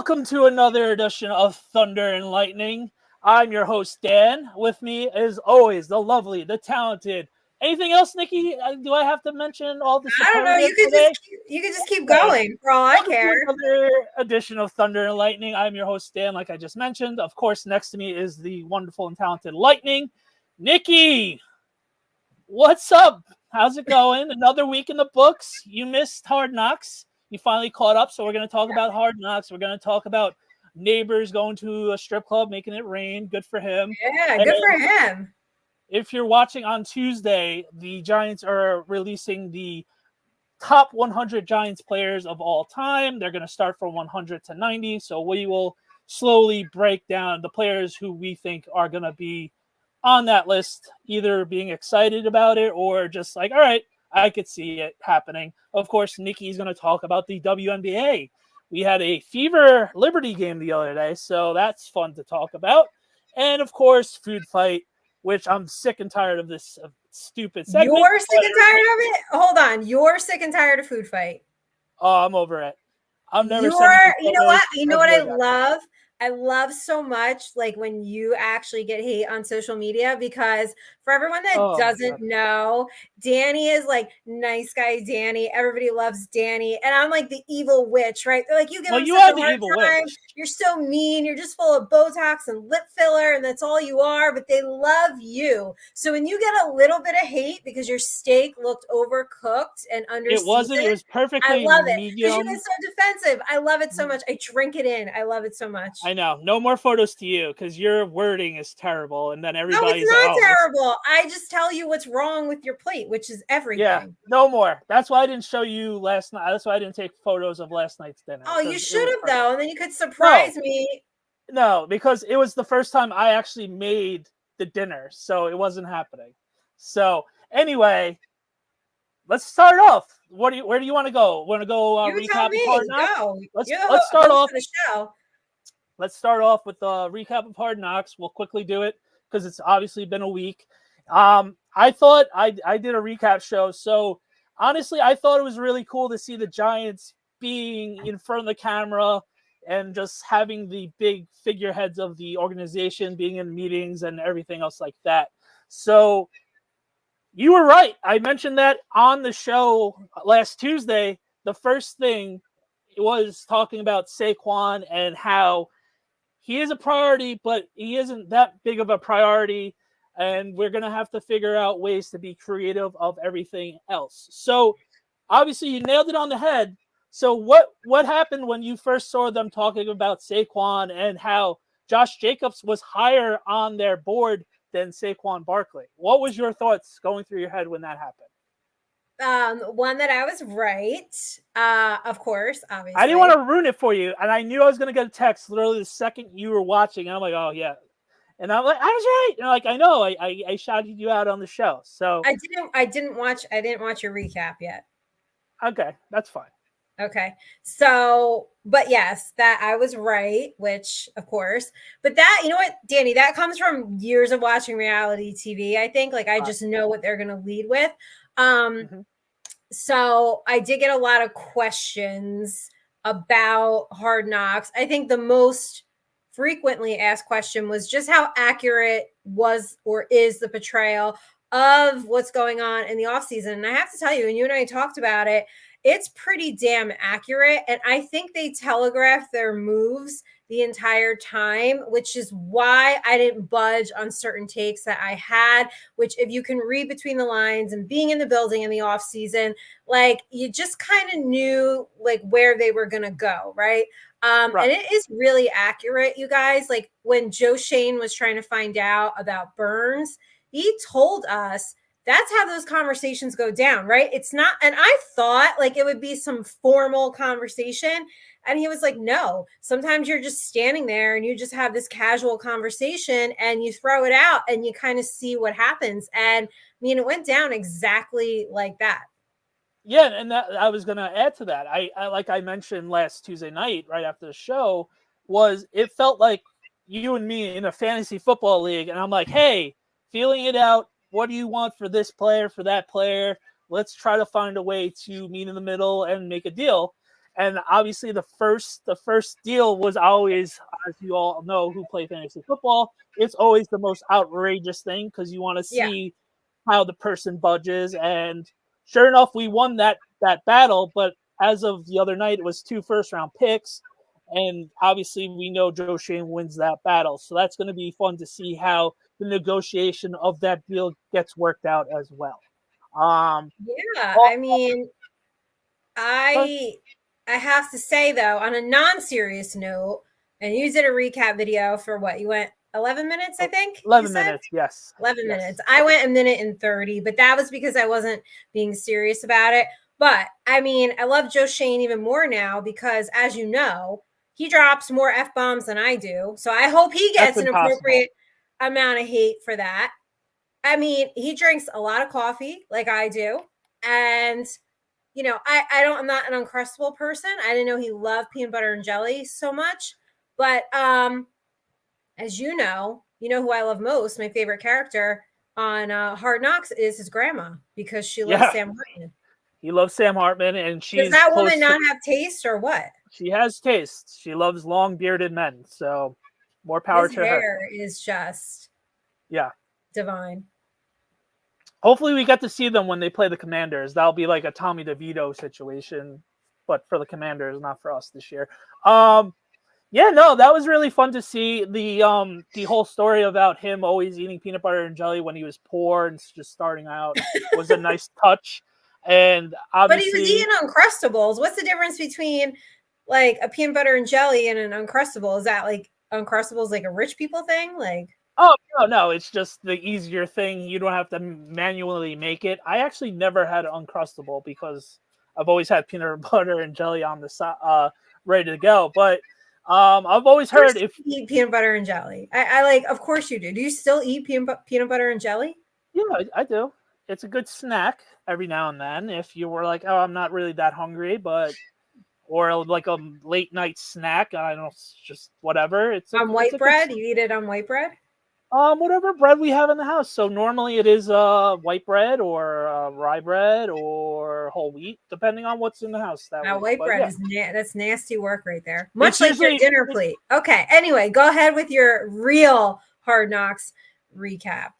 Welcome to another edition of Thunder and Lightning. I'm your host, Dan. With me, as always, the lovely, the talented. Anything else, Nikki? Do I have to mention all the I don't know. superlatives today? You could just keep going for all I Welcome care. to another edition of Thunder and Lightning. I'm your host, Dan, like I just mentioned. Of course, next to me is the wonderful and talented Lightning. Nikki, what's up? How's it going? Another week in the books. You missed Hard Knocks. You finally caught up, so we're going to talk about Hard Knocks. We're going to talk about Nabers going to a strip club, making it rain. Good for him. Yeah, good for him. If you're watching on Tuesday, the Giants are releasing the top 100 Giants players of all time. They're going to start from 100 to 90, so we will slowly break down the players who we think are going to be on that list, either being excited about it or just like, all right, I could see it happening. Of course, Nikki's going to talk about the WNBA. We had a Fever Liberty game the other day, so that's fun to talk about. And, of course, Food Fight, which I'm sick and tired of this stupid segment. You're sick and tired of it? Hold on. You're sick and tired of Food Fight. Oh, I'm over it. I'm never. You know what? You know what I love? I love so much like when you actually get hate on social media, because for everyone that doesn't know, Danny is like nice guy Danny. Everybody loves Danny. And I'm like the evil witch, right? They're like, you give him such a hard time. You're so mean. You're just full of Botox and lip filler, and that's all you are. But they love you. So when you get a little bit of hate because your steak looked overcooked and underseasoned, it wasn't. It was perfectly I love it medium. because you get so defensive. I love it so much. I drink it in. I love it so much. I know. No more photos to you because your wording is terrible, and then everybody's no, it's not terrible. I just tell you what's wrong with your plate, which is everything. Yeah, no more. That's why I didn't show you last night. That's why I didn't take photos of last night's dinner. Oh, you should have though, and then you could surprise me. No, because it was the first time I actually made the dinner, so it wasn't happening. So anyway, let's start off. Where do you want to go? Want to go recap of Hard Knocks? Go. Let's start off the show. Let's start off with a recap of Hard Knocks. We'll quickly do it because it's obviously been a week. I thought I did a recap show. So honestly, I thought it was really cool to see the Giants being in front of the camera and just having the big figureheads of the organization being in meetings and everything else like that. So you were right. I mentioned that on the show last Tuesday. The first thing was talking about Saquon and how he is a priority, but he isn't that big of a priority. And we're going to have to figure out ways to be creative of everything else. So obviously you nailed it on the head. So what happened when you first saw them talking about Saquon and how Josh Jacobs was higher on their board than Saquon Barkley? What was your thoughts going through your head when that happened? One, that I was right. Of course, obviously. I didn't want to ruin it for you, and I knew I was going to get a text literally the second you were watching. And I'm like, oh yeah, and I'm like, I was right. And like, I know, I shouted you out on the show. So I didn't watch your recap yet. Okay, that's fine. Okay, so but yes, that I was right, which of course, but that, you know what, Danny, that comes from years of watching reality TV. I think like I just know what they're going to lead with. So I did get a lot of questions about Hard Knocks. I think the most frequently asked question was just how accurate was or is the portrayal of what's going on in the offseason. And I have to tell you, and you and I talked about it, it's pretty damn accurate. And I think they telegraphed their moves the entire time, which is why I didn't budge on certain takes that I had, which if you can read between the lines and being in the building in the off season, like you just kind of knew like where they were going to go. Right. And it is really accurate, you guys. Like when Joe Shane was trying to find out about Burns, he told us that's how those conversations go down, right? It's not, and I thought like it would be some formal conversation. And he was like, no, sometimes you're just standing there and you just have this casual conversation and you throw it out and you kind of see what happens. And I mean, it went down exactly like that. Yeah, and that I was going to add to that. I like I mentioned last Tuesday night, right after the show, was it felt like you and me in a fantasy football league. And I'm like, hey, feeling it out. What do you want for this player, for that player? Let's try to find a way to meet in the middle and make a deal. And obviously the first deal was always, as you all know who play fantasy football, it's always the most outrageous thing because you want to Yeah. see how the person budges. And sure enough, we won that battle. But as of the other night, it was 2 first-round picks. And obviously we know Joe Shane wins that battle. So that's going to be fun to see how the negotiation of that deal gets worked out as well. Yeah, I mean, I have to say though, on a non-serious note, and you did a recap video for what? You went 11 minutes, I think. 11 minutes, yes. 11 minutes. I went a minute and 30, but that was because I wasn't being serious about it. But I mean, I love Joe Shane even more now because, as you know, he drops more F-bombs than I do. So I hope he gets an appropriate amount of hate for that. I mean, he drinks a lot of coffee like I do. And you know, I'm not an Uncrustable person. I didn't know he loved peanut butter and jelly so much. But as you know who I love most, my favorite character on Hard Knocks is his grandma because she loves Sam Hartman. He loves Sam Hartman, and she's Does that woman not have taste or what? She has taste. She loves long bearded men, so more power to her. His hair is just divine. Hopefully we get to see them when they play the Commanders. That'll be like a Tommy DeVito situation, but for the Commanders, not for us this year. That was really fun to see the whole story about him always eating peanut butter and jelly when he was poor and just starting out was a nice touch. And obviously, but he was eating Uncrustables. What's the difference between like a peanut butter and jelly and an Uncrustable? Is that like Uncrustables like a rich people thing? Like, oh no, it's just the easier thing. You don't have to manually make it. I actually never had Uncrustable because I've always had peanut butter and jelly on the side, ready to go. But I've always heard if you eat peanut butter and jelly, I like. Of course you do. Do you still eat peanut butter and jelly? Yeah, I do. It's a good snack every now and then. If you were like, oh, I'm not really that hungry, or like a late night snack, I don't know, just whatever. It's on white bread. You eat it on white bread. Whatever bread we have in the house. So normally it is white bread or rye bread or whole wheat, depending on what's in the house. White bread is that's nasty work right there. Much like your dinner plate. Okay. Anyway, go ahead with your real Hard Knocks recap.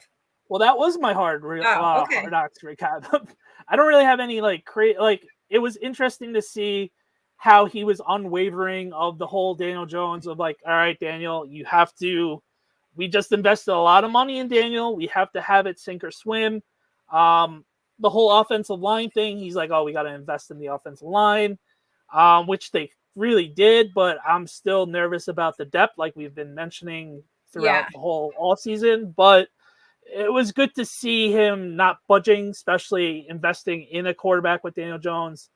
Well, that was my Hard Knocks recap. I don't really have any it was interesting to see how he was unwavering of the whole Daniel Jones of like, all right, Daniel, you have to. We just invested a lot of money in Daniel. We have to have it sink or swim. The whole offensive line thing, he's like, oh, we got to invest in the offensive line, which they really did. But I'm still nervous about the depth, like we've been mentioning throughout the whole all season. But it was good to see him not budging, especially investing in a quarterback with Daniel Jones.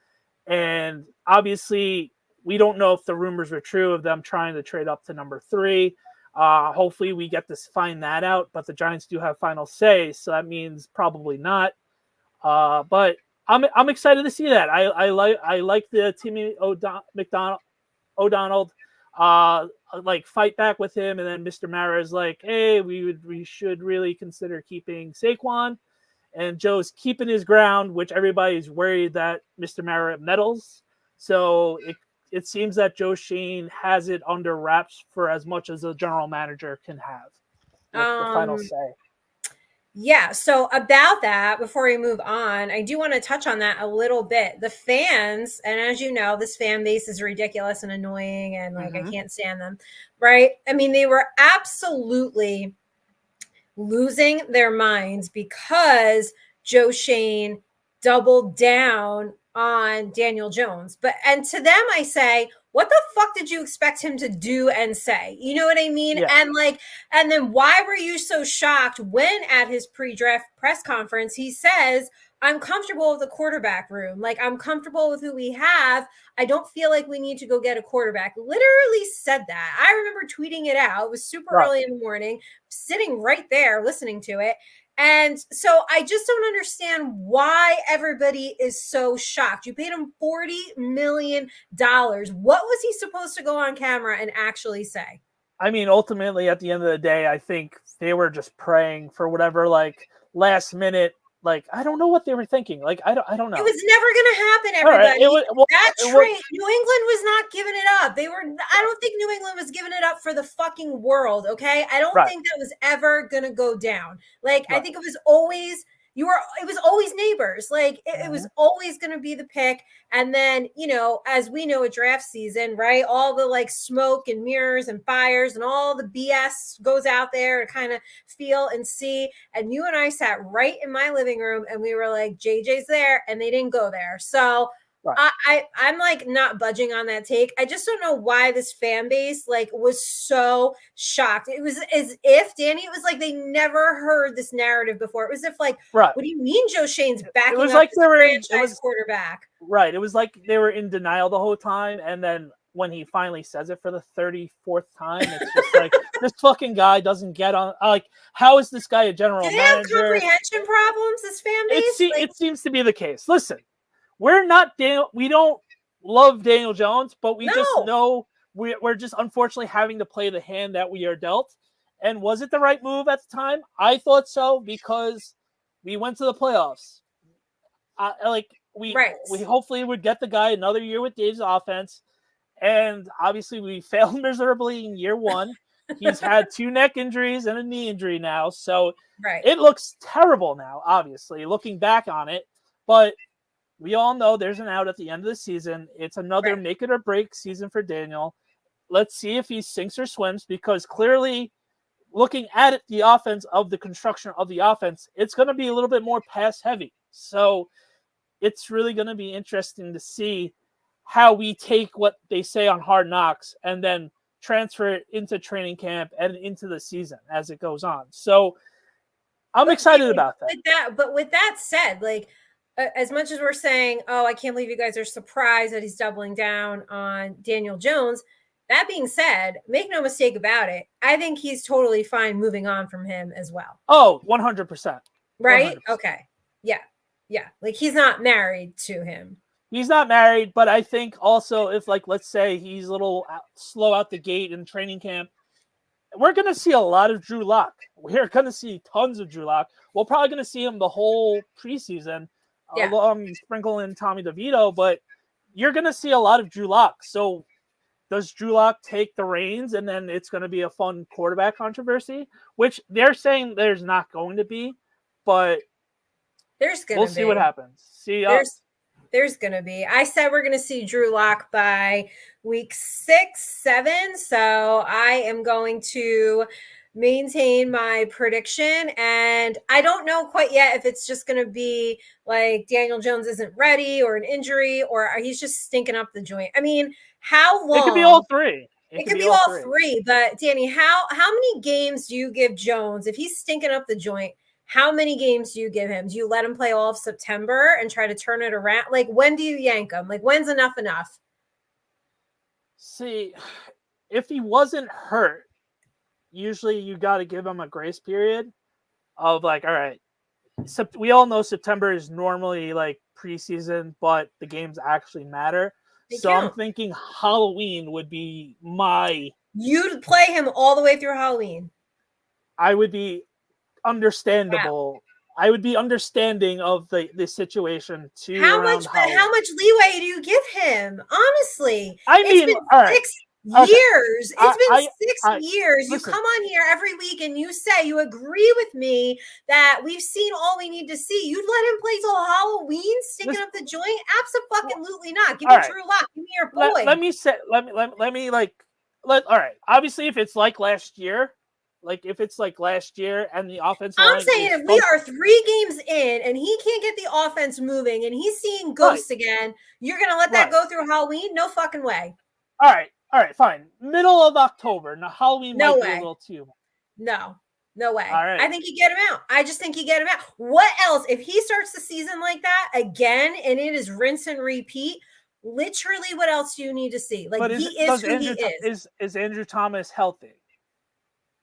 And obviously, we don't know if the rumors were true of them trying to trade up to number 3. Hopefully we get to find that out, but the Giants do have final say, so that means probably not. But I'm excited to see that. I like the Timmy O'Donnell fight back with him, and then Mr. Mara is like, hey, we should really consider keeping Saquon, and Joe's keeping his ground, which everybody's worried that Mr. Mara meddles. So it seems that Joe Shane has it under wraps for as much as a general manager can have with the final say. Yeah. So about that, before we move on, I do want to touch on that a little bit. The fans, and as you know, this fan base is ridiculous and annoying, and I can't stand them. Right? I mean, they were absolutely losing their minds because Joe Shane doubled down on Daniel Jones. And to them, I say, what the fuck did you expect him to do and say? You know what I mean? Yeah. And then why were you so shocked when at his pre-draft press conference, he says, I'm comfortable with the quarterback room. Like, I'm comfortable with who we have. I don't feel like we need to go get a quarterback. Literally said that. I remember tweeting it out. It was super early in the morning, sitting right there listening to it. And so I just don't understand why everybody is so shocked. You paid him $40 million. What was he supposed to go on camera and actually say? I mean, ultimately, at the end of the day, I think they were just praying for whatever last minute Like, I don't know what they were thinking. Like, I don't know. It was never going to happen, Right. everybody. That trade, New England was not giving it up. I don't think New England was giving it up for the fucking world, okay? I don't think that was ever going to go down. Like, I think it was always Nabers. Like, it was always going to be the pick. And then, you know, as we know, a draft season, right? All the like smoke and mirrors and fires and all the BS goes out there to kind of feel and see. And you and I sat right in my living room and we were like, JJ's there, and they didn't go there. So I'm like not budging on that take. I just don't know why this fan base like was so shocked. It was as if, Danny, it was like they never heard this narrative before. It was if like, what do you mean Joe Shane's backing it was up like this they were franchise quarterback? Right. It was like they were in denial the whole time, and then when he finally says it for the 34th time, it's just like this fucking guy doesn't get on. Like, how is this guy a general manager? Do they have comprehension problems? This fan base. It seems to be the case. Listen, we're not Daniel. We don't love Daniel Jones, but we just know we're just unfortunately having to play the hand that we are dealt. And was it the right move at the time? I thought so, because we went to the playoffs. We hopefully would get the guy another year with Dave's offense. And obviously we failed miserably in year one. He's had 2 neck injuries and a knee injury now. So it looks terrible now, obviously, looking back on it. But we all know there's an out at the end of the season. It's another make it or break season for Daniel. Let's see if he sinks or swims, because clearly looking at it, the offense of the construction of the offense, it's going to be a little bit more pass heavy. So it's really going to be interesting to see how we take what they say on Hard Knocks and then transfer it into training camp and into the season as it goes on. So I'm excited about that. But with that said, like, as much as we're saying, oh, I can't believe you guys are surprised that he's doubling down on Daniel Jones. That being said, make no mistake about it, I think he's totally fine moving on from him as well. Oh, 100%. Right? 100%. Okay. Yeah. Yeah. Like, he's not married to him. He's not married, but I think also if, like, let's say he's a little slow out the gate in training camp, we're going to see a lot of Drew Lock. We're going to see tons of Drew Lock. We're probably going to see him the whole preseason, along sprinkle in Tommy DeVito, but you're going to see a lot of Drew Lock. So does Drew Lock take the reins, and then it's going to be a fun quarterback controversy, which they're saying there's not going to be, but we'll see what happens. There's going to be. I said we're going to see Drew Lock by week 6, 7. So I am going to maintain my prediction. And I don't know quite yet if it's just going to be like Daniel Jones isn't ready, or an injury, or he's just stinking up the joint. I mean, how long? It could be all three. It could be all three. But Danny, how many games do you give Jones if he's stinking up the joint? How many games do you give him? Do you let him play all of September and try to turn it around? Like, when do you yank him? Like, when's enough? See, if he wasn't hurt, usually you got to give him a grace period of like, all right, we all know September is normally like preseason, but the games actually matter. I'm thinking Halloween would be You'd play him all the way through Halloween. I would be understandable. Wow. I would be understanding of the situation too. How much leeway do you give him? Honestly, I mean, all right. 6 years. It's been 6 years. You come on here every week and you say you agree with me that we've seen all we need to see. You'd let him play till Halloween, sticking up the joint? Absolutely not. Give me Drew Lock. Give me your boy. All right. Obviously, if it's like last year. Like, if it's like last year and the offense line, I'm saying if we are 3 games in and he can't get the offense moving and he's seeing ghosts again, you're going to let that go through Halloween? No fucking way. All right, fine. Middle of October. Now, Halloween might be a little too. No way. All right. I think you get him out. I just think you get him out. What else? If he starts the season like that again and it is rinse and repeat, literally what else do you need to see? Like, he is who he is. Is Andrew Thomas healthy?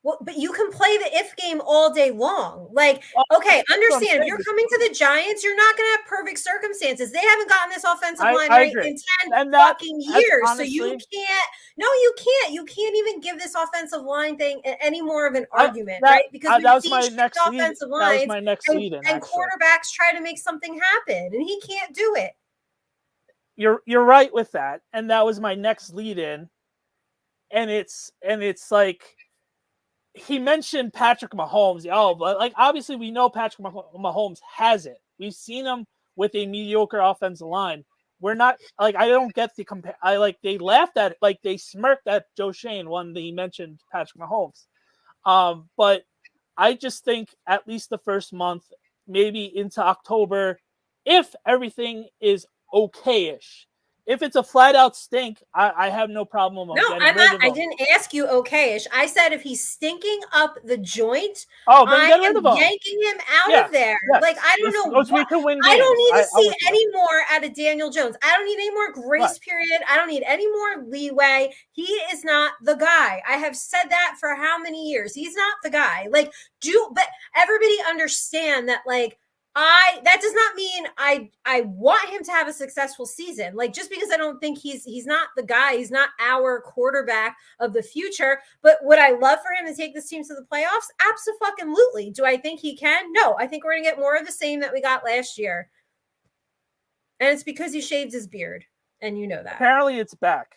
Well, but you can play the if game all day long. Like, okay, understand, if you're coming to the Giants, you're not going to have perfect circumstances. They haven't gotten this offensive line right agree. in 10 fucking years. Honestly, so you can't. No, you can't. You can't even give this offensive line thing any more of an argument, right? Because that was my next offensive lines, that was my next lead in, and quarterbacks try to make something happen, and he can't do it. You're right with that, and that was my next lead in, and it's like. He mentioned Patrick Mahomes. Oh, but like obviously we know Patrick Mahomes has it. We've seen him with a mediocre offensive line. We're not like I don't get the compare. They laughed at it, like they smirked at Joe Shane when he mentioned Patrick Mahomes. But I just think at least the first month, maybe into October, if everything is okay-ish. If it's a flat out stink, I have no problem. No, I'm not. I didn't ask you okay-ish. I said if he's stinking up the joint, then get rid of him. Yanking him out of there. Yes. Like I don't know. I don't need to see any more out of Daniel Jones. I don't need any more grace period. I don't need any more leeway. He is not the guy. I have said that for how many years? He's not the guy. Like, but everybody understand that. Like. That does not mean I want him to have a successful season. Like just because I don't think he's not the guy, he's not our quarterback of the future. But would I love for him to take this team to the playoffs? Absolutely. Do I think he can? No, I think we're gonna get more of the same that we got last year. And it's because he shaved his beard, and you know that. Apparently, it's back.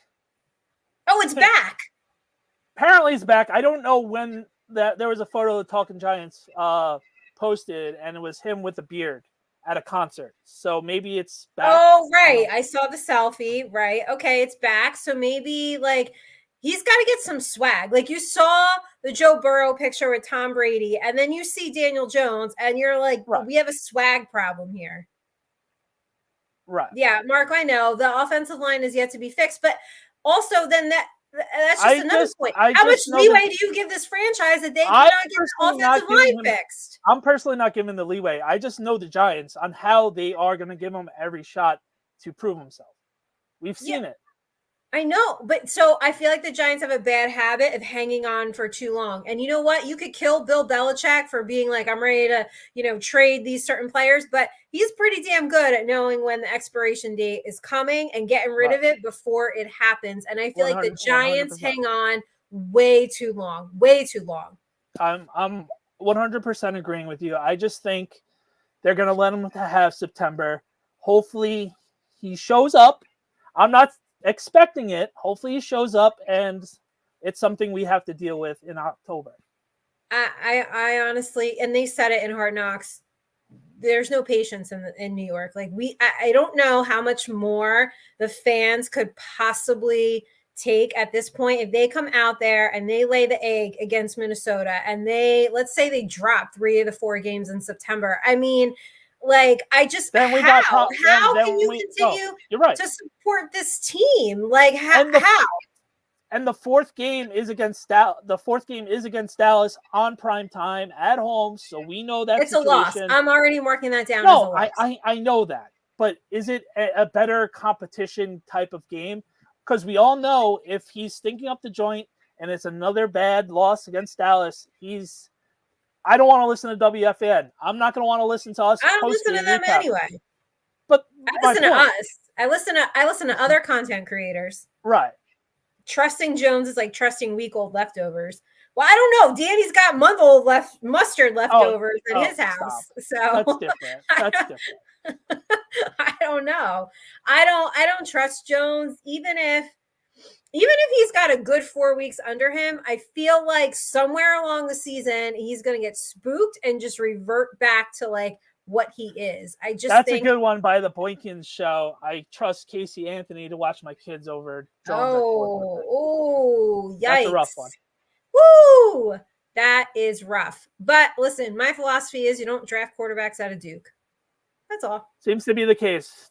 Oh, it's back. Apparently, it's back. I don't know when that there was a photo of the Talking Giants. Posted, and it was him with a beard at a concert. So maybe it's back. Oh, right. I saw the selfie. Right. Okay, it's back. So maybe like he's got to get some swag. Like you saw the Joe Burrow picture with Tom Brady, and then you see Daniel Jones, and you're like, we have a swag problem here. Right. Yeah, Mark, I know the offensive line is yet to be fixed, but also then that's just another point. How much leeway do you give this franchise that they cannot get the offensive line fixed? I'm personally not giving the leeway. I just know the Giants on how they are going to give him every shot to prove himself. We've seen it. I know, but so I feel like the Giants have a bad habit of hanging on for too long. And you know what? You could kill Bill Belichick for being like, I'm ready to, trade these certain players, but he's pretty damn good at knowing when the expiration date is coming and getting rid of it before it happens. And I feel like the Giants 100%. Hang on way too long. I'm 100% agreeing with you. I just think they're going to let him have September. Hopefully he shows up. I'm not expecting it. Hopefully he shows up and it's something we have to deal with in October. I honestly, and they said it in Hard Knocks, there's no patience in New York. Like I don't know how much more the fans could possibly take at this point. If they come out there and they lay the egg against Minnesota and let's say they drop 3 of the 4 games in September. I mean, like I just how can you continue to support this team? Like how? And the fourth game is against Dallas on prime time at home, so we know that it's situation. A loss. I'm already marking that down. No, as a loss. I know that, but is it a better competition type of game? Because we all know if he's stinking up the joint and it's another bad loss against Dallas, I don't want to listen to WFN. I'm not going to want to listen to us. I don't listen to them anyway. But I listen to us. I listen to other content creators. Right. Trusting Jones is like trusting week-old leftovers. Well, I don't know. Danny's got month-old mustard leftovers at his house. Stop. So that's different. I don't know. I don't trust Jones, even if he's got a good 4 weeks under him. I feel like somewhere along the season he's going to get spooked and just revert back to like what he is. That's a good one by the Boykins show. I trust Casey Anthony to watch my kids over Jones. Oh, yikes! That's a rough one. Woo! That is rough. But listen, my philosophy is you don't draft quarterbacks out of Duke. That's all. Seems to be the case.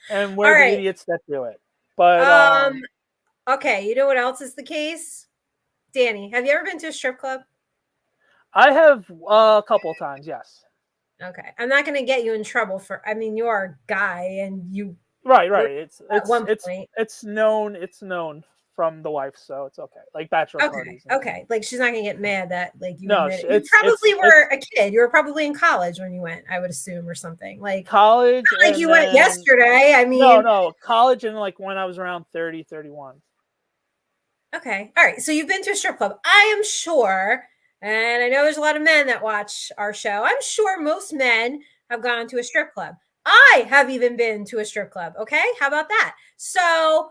And we're the idiots that do it. But okay, you know what else is the case? Danny, have you ever been to a strip club? I have a couple of times, yes. Okay. I'm not going to get you in trouble you are a guy and you Right. It's known from the wife, so it's okay. Like bachelor parties. Okay. Like she's not gonna get mad that like you No, admit it. You probably were a kid. You were probably in college when you went, I would assume, or something. Like college. Not like you went yesterday. I mean, no, college and like when I was around 30, 31. Okay. All right. So you've been to a strip club. I am sure, and I know there's a lot of men that watch our show. I'm sure most men have gone to a strip club. I have even been to a strip club. Okay. How about that? So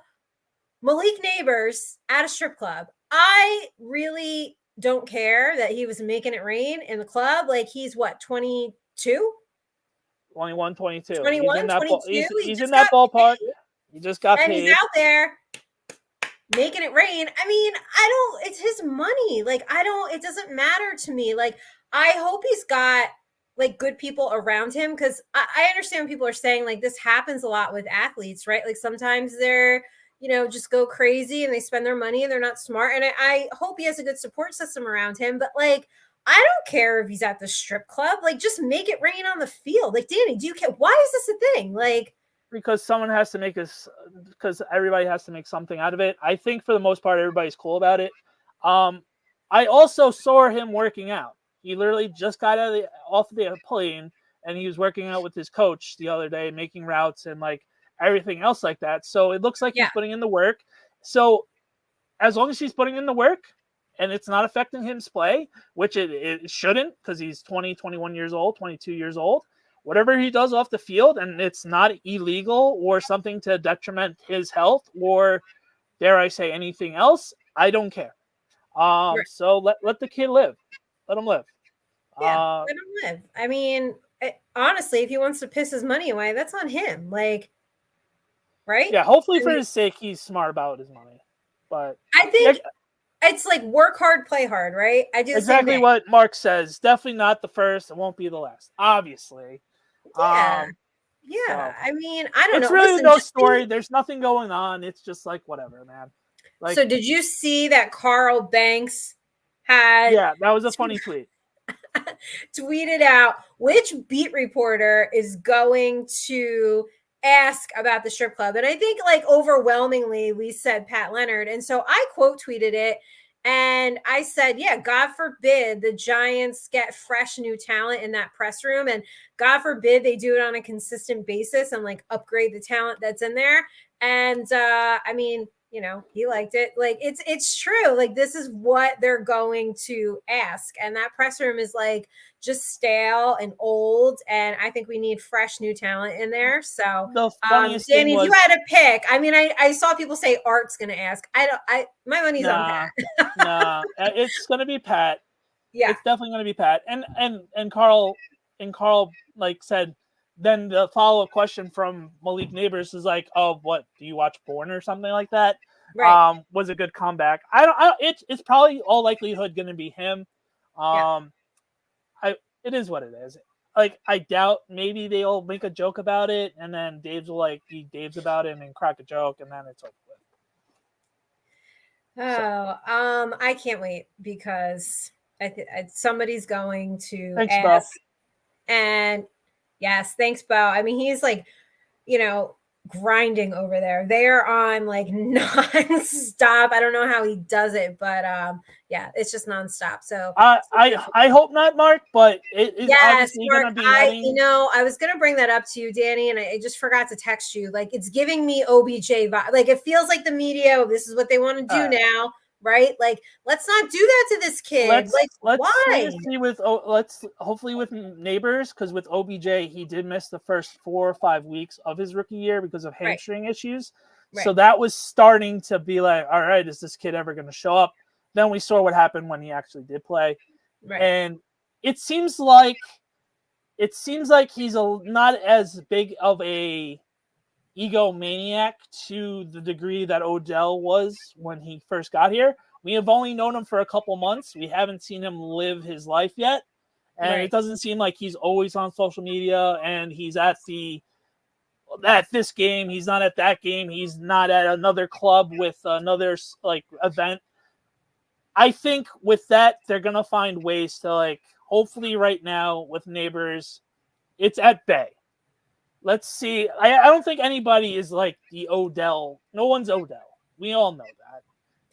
Malik Nabers at a strip club. I really don't care that he was making it rain in the club. Like he's what, 22? 21, 22. 21, 22. He's in that ballpark. He just got paid. And he's out there making it rain. I mean, it's his money. Like, it doesn't matter to me. Like, I hope he's got like good people around him, because I understand when people are saying like this happens a lot with athletes, right? Like sometimes they're, just go crazy and they spend their money and they're not smart. And I hope he has a good support system around him. But like, I don't care if he's at the strip club. Like, just make it rain on the field. Like, Danny, do you care? Why is this a thing? Like, because someone has to because everybody has to make something out of it. I think for the most part, everybody's cool about it. I also saw him working out. He literally just got off the plane and he was working out with his coach the other day, making routes and like everything else like that. So it looks like he's putting in the work. So as long as he's putting in the work and it's not affecting his play, which it shouldn't, because he's 20, 21 years old, 22 years old, whatever he does off the field, and it's not illegal or something to detriment his health or, dare I say, anything else, I don't care. So let the kid live. Let him live. Yeah, let him live. I mean, honestly, if he wants to piss his money away, that's on him. Like, right? Yeah, hopefully for his sake, he's smart about his money. But I think it's like work hard, play hard, right? I do exactly what Mark says. Definitely not the first. It won't be the last, obviously. Yeah. So, I mean, I don't know. It's really no story. There's nothing going on. It's just like whatever, man. Like, so did you see that Carl Banks had? Yeah, that was a funny tweet. Tweeted out which beat reporter is going to ask about the strip club. And I think like overwhelmingly we said Pat Leonard. And so I quote tweeted it. And I said, yeah, God forbid the Giants get fresh new talent in that press room. And God forbid they do it on a consistent basis and like upgrade the talent that's in there. And I mean, he liked it. Like it's true. Like this is what they're going to ask. And that press room is like just stale and old. And I think we need fresh new talent in there. So the funniest Danny, thing was, if you had to pick, I mean, I saw people say Art's gonna ask. My money's on Pat. Nah, it's gonna be Pat. Yeah. It's definitely gonna be Pat. And Carl like said, then the follow-up question from Malik Nabers is like, oh, what, do you watch porn or something like that? Right. Was a good comeback. It's probably all likelihood going to be him. It is what it is. Like, I doubt maybe they'll make a joke about it, and then Dave's will like be Dave's about it and crack a joke, and then it's over with. I can't wait because somebody's going to Thanks, ask. Bo. And yes, thanks, Bo. I mean, he's like, grinding over there. They're on like nonstop. I don't know how he does it, but yeah, it's just nonstop. So I hope not, Mark, but it is obviously Mark, going to be running. I was going to bring that up to you, Danny, and I just forgot to text you. Like, it's giving me OBJ vibe. Like, it feels like the media, this is what they want to do now. Right? Like, let's not do that to this kid. Let's why? Let's hopefully with Nabers, because with OBJ, he did miss the first 4 or 5 weeks of his rookie year because of hamstring issues. Right. So that was starting to be like, all right, is this kid ever going to show up? Then we saw what happened when he actually did play. Right. And it seems like he's not as big of a egomaniac to the degree that Odell was when he first got here. We have only known him for a couple months. We haven't seen him live his life yet. And It doesn't seem like he's always on social media and he's at this game. He's not at that game. He's not at another club with another like event. I think with that, they're going to find ways to like, hopefully right now with Nabers, it's at bay. Let's see. I don't think anybody is like the Odell. No one's Odell. We all know that.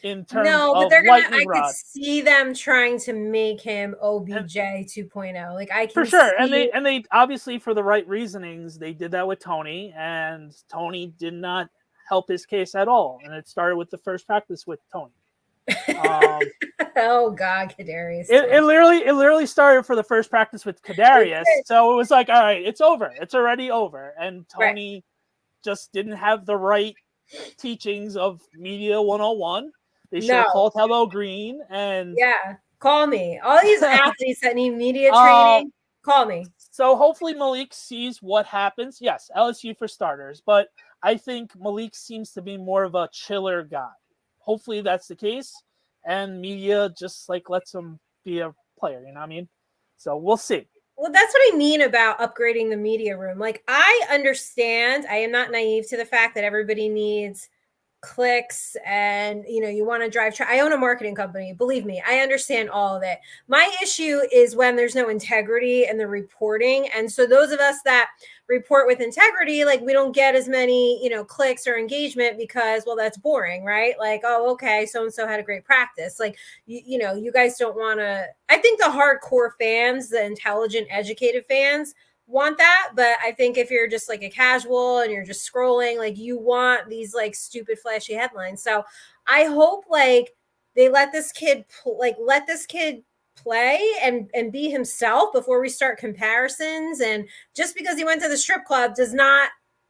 in terms No, but of they're gonna. I lightning could rod. see them trying to make him OBJ And 2.0. Like I for can sure, see. and they obviously for the right reasonings they did that with Tony, and Tony did not help his case at all, and it started with the first practice with Tony. Um, Oh God, Kadarius. it literally started for the first practice with Kadarius, so it was like, all right, it's over, it's already over, and Right. Tony just didn't have the right teachings of media 101. They should have No. called Hello Green, and Yeah. Call me. All these athletes that need media uh, training, call me. so hopefully Malik sees what happens. Yes, LSU for starters, but I think Malik seems to be more of a chiller guy. Hopefully that's the case, and media just like lets him be a player. You know what I mean? So we'll see. Well, that's what I mean about upgrading the media room. Like, I understand. I am not naive to the fact that everybody needs clicks and you want to drive I own a marketing company. Believe me, I understand all of it. My issue is when there's no integrity in the reporting, and so those of us that report with integrity, like, we don't get as many clicks or engagement because, well, that's boring, right? Like, oh, okay, so and so had a great practice. Like, you guys don't want to. I think the hardcore fans, the intelligent educated fans, want that, but I think if you're just like a casual and you're just scrolling, like, you want these like stupid flashy headlines. So I hope like they let this kid play and be himself before we start comparisons. And just because he went to the strip club does not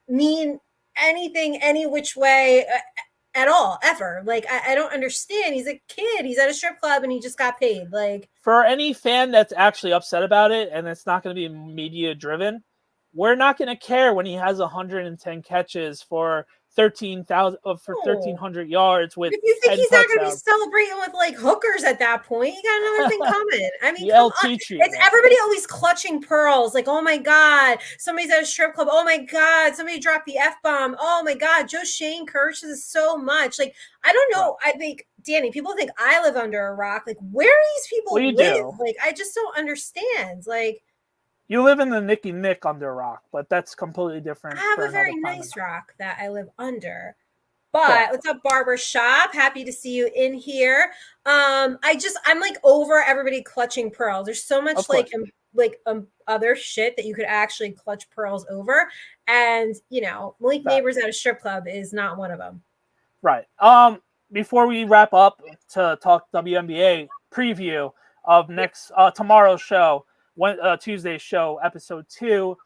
mean anything any which way at all, ever. Like, I don't understand. He's a kid, he's at a strip club, and he just got paid. Like, For any fan that's actually upset about it and it's not going to be media driven, we're not going to care when he has 110 catches for 1,300 yards with if you think 10 he's not going to be touchdowns. celebrating with like hookers at that point, you got another thing coming. I mean, The come LT on. treatment. It's everybody always clutching pearls. Like, oh my God, somebody's at a strip club. Oh my God, somebody dropped the F-bomb. Oh my God, Joe Shane curses so much. Like, I don't know. I think, Danny, people think I live under a rock. Like, where do these people Well, you live? do. Like, I just don't understand. Like, you live in the Nikki Nick under a rock, but that's completely different. I have for a very another nice rock that I live under. But what's up, Barber Shop? Happy to see you in here. I'm like over everybody clutching pearls. There's so much other shit that you could actually clutch pearls over. And Malik Nabers at a strip club is not one of them. Right. Before we wrap up to talk WNBA preview of next tomorrow's show, Tuesday's show, episode 2.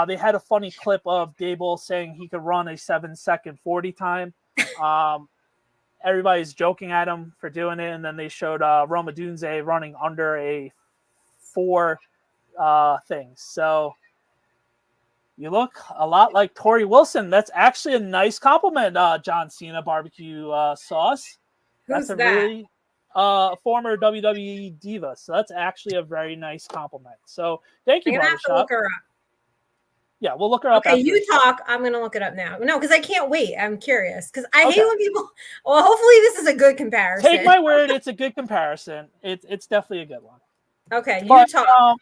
They had a funny clip of Dable saying he could run a 7-second 40 time. Everybody's joking at him for doing it, and then they showed Roma Dunze running under a 4 things. So you look a lot like Tori Wilson. That's actually a nice compliment, John Cena barbecue sauce. Who's that? Really former WWE diva. So that's actually a very nice compliment. So thank you, I'm gonna have to look her up. Yeah, we'll look her up. Okay, you talk. I'm going to look it up now. No, because I can't wait. I'm curious because I hate when people. Well, hopefully this is a good comparison. Take my word, it's a good comparison. It's definitely a good one. Okay, you talk.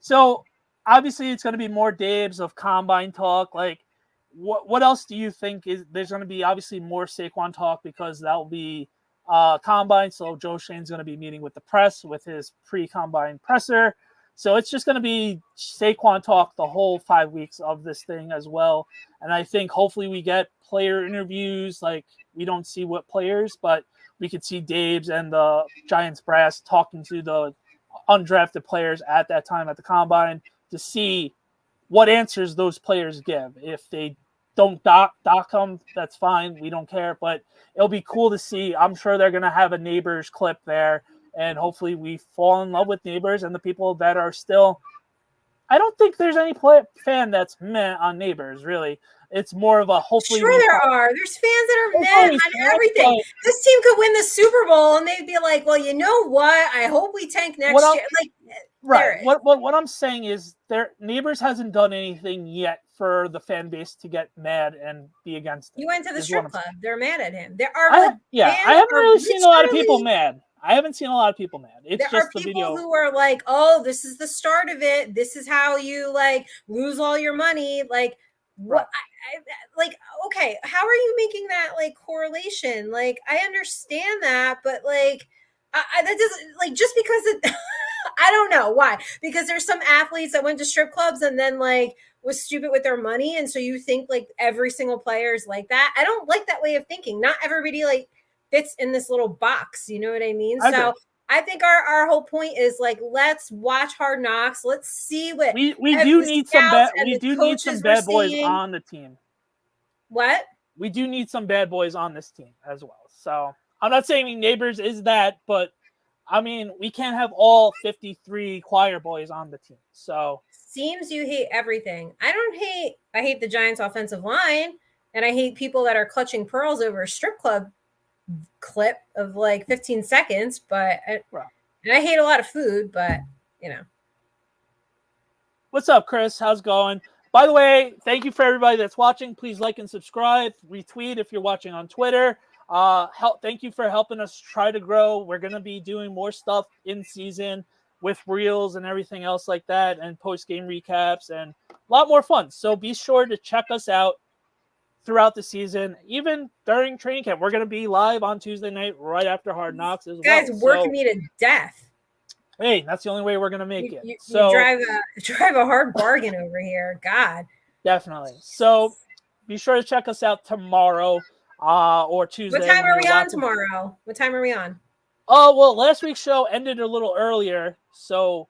So obviously it's going to be more Dabes of combine talk. Like, what else do you think is there's going to be? Obviously more Saquon talk because that will be combine. So Joe Shane's going to be meeting with the press with his pre-combine presser. So it's just going to be Saquon talk the whole 5 weeks of this thing as well. And I think hopefully we get player interviews. Like, we don't see what players, but we could see Dabes and the Giants brass talking to the undrafted players at that time at the combine to see what answers those players give. If they don't dock them, that's fine. We don't care. But it'll be cool to see. I'm sure they're going to have a Nabers clip there. And hopefully we fall in love with Nabers and the people that are still. I don't think there's any fan that's meh on Nabers, really. It's more of a hopefully. Sure, there are. There's fans that are meh on everything. This team could win the Super Bowl, and they'd be like, "Well, you know what? I hope we tank next year." Like, right. What I'm saying is, Nabers hasn't done anything yet for the fan base to get mad and be against it. You went to the strip club. They're mad at him. There are. I haven't really seen a lot of people mad. It's There just are the people video. who are like, "Oh, this is the start of it. This is how you like lose all your money." Like, what? like, okay, how are you making that like correlation? Like, I understand that, but like, that doesn't, like, just because it, I don't know why. Because there's some athletes that went to strip clubs and then like was stupid with their money, and so you think like every single player is like that. I don't like that way of thinking. Not everybody like fits in this little box. You know what I mean? So I think our whole point is like, let's watch Hard Knocks. Let's see what we do need some bad boys seeing on the team. What? We do need some bad boys on this team as well. So I'm not saying Nabers is that, but I mean, we can't have all 53 choir boys on the team. So seems you hate everything. I hate the Giants offensive line, and I hate people that are clutching pearls over a strip club clip of like 15 seconds, but and I hate a lot of food, but you know. What's up, Chris? How's it going? By the way, thank you for everybody that's watching. Please like and subscribe, retweet if you're watching on Twitter. Thank you for helping us try to grow. We're going to be doing more stuff in season with reels and everything else like that, and post-game recaps and a lot more fun. So be sure to check us out throughout the season, even during training camp. We're going to be live on Tuesday night right after Hard Knocks as well. Guys, working me to death. Hey, that's the only way we're going to make it. You drive a hard bargain over here. God. Definitely. So be sure to check us out tomorrow or Tuesday. What time are we on tomorrow? What time are we on? Oh, well, last week's show ended a little earlier. So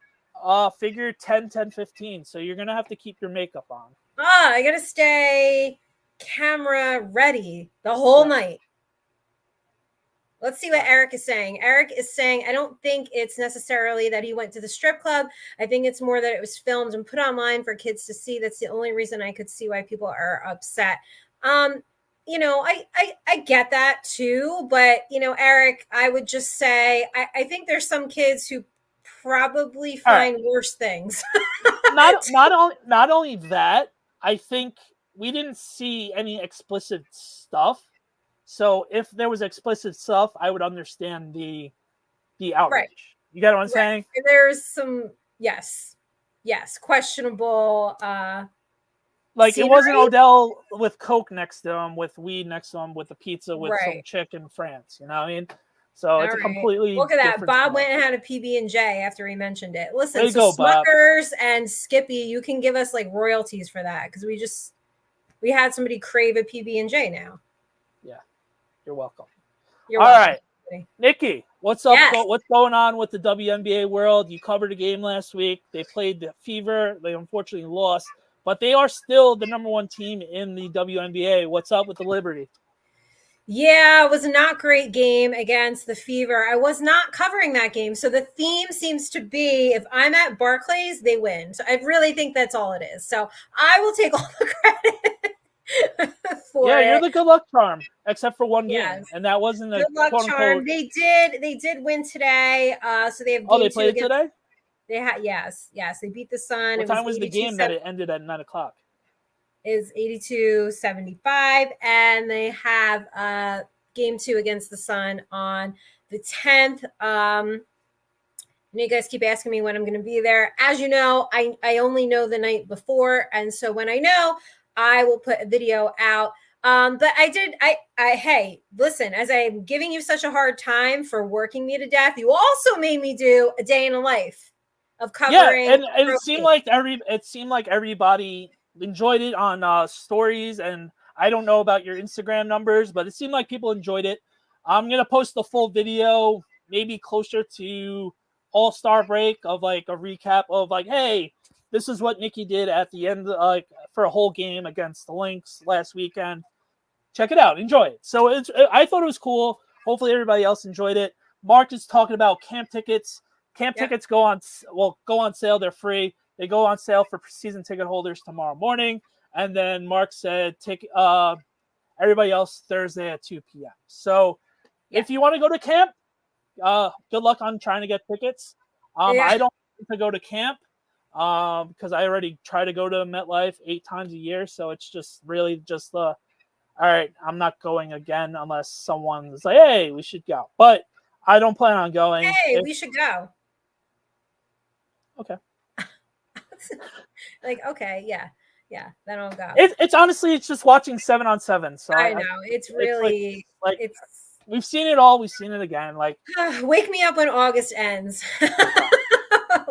figure 10:15. So you're going to have to keep your makeup on. I got to stay camera ready the whole night. Let's see what Eric is saying. Eric is saying, I don't think it's necessarily that he went to the strip club. I think it's more that it was filmed and put online for kids to see. That's the only reason I could see why people are upset. You know, I get that too. But, you know, Eric, I would just say, I think there's some kids who probably find worse things. not only that, I think we didn't see any explicit stuff. So if there was explicit stuff, I would understand the outrage. Right. You get what I'm saying? There's some yes, questionable. Like scenery? It wasn't Odell with Coke next to him, with weed next to him, with a pizza with some chick in France. You know what I mean? So it's a completely look at that. Bob went and had a PB&J after he mentioned it. Listen, so Smuckers and Skippy, you can give us like royalties for that because we had somebody crave a PB&J now. You're welcome. You're welcome. All right, Nikki, what's up? Yes. What's going on with the WNBA world? You covered a game last week. They played the Fever. They unfortunately lost, but they are still the #1 team in the WNBA. What's up with the Liberty? Yeah, it was a not great game against the Fever. I was not covering that game. So the theme seems to be if I'm at Barclays, they win. So I really think that's all it is. So I will take all the credit. You're the good luck charm, except for one game, and that wasn't a good luck charm. They did win today. So they have. They played today. They had yes. They beat the Sun. What time was the game that it ended at 9:00? Is 82-75, and they have game 2 against the Sun on the 10th. You guys keep asking me when I'm going to be there. As you know, I only know the night before, and so when I know, I will put a video out. But hey, listen, as I'm giving you such a hard time for working me to death, you also made me do a day in a life of covering. Yeah, and it seemed like everybody enjoyed it on stories, and I don't know about your Instagram numbers, but it seemed like people enjoyed it. I'm going to post the full video maybe closer to All-Star break of like a recap of like, hey, this is what Nikki did at the end, for a whole game against the Lynx last weekend. Check it out. Enjoy it. So I thought it was cool. Hopefully everybody else enjoyed it. Mark is talking about camp tickets. Camp tickets go on sale. They're free. They go on sale for season ticket holders tomorrow morning. And then Mark said everybody else Thursday at 2 p.m. So if you want to go to camp, good luck on trying to get tickets. I don't want to go to camp. Because I already try to go to MetLife 8 times a year, so it's just really just all right, I'm not going again unless someone's like, hey, we should go. But I don't plan on going. Hey, we should go. Okay. Like, okay, yeah. Yeah, then I'll go. It's honestly, it's just watching 7-on-7. So I know. It's really, like it's. we've seen it all. We've seen it again. Like, Wake me up when August ends.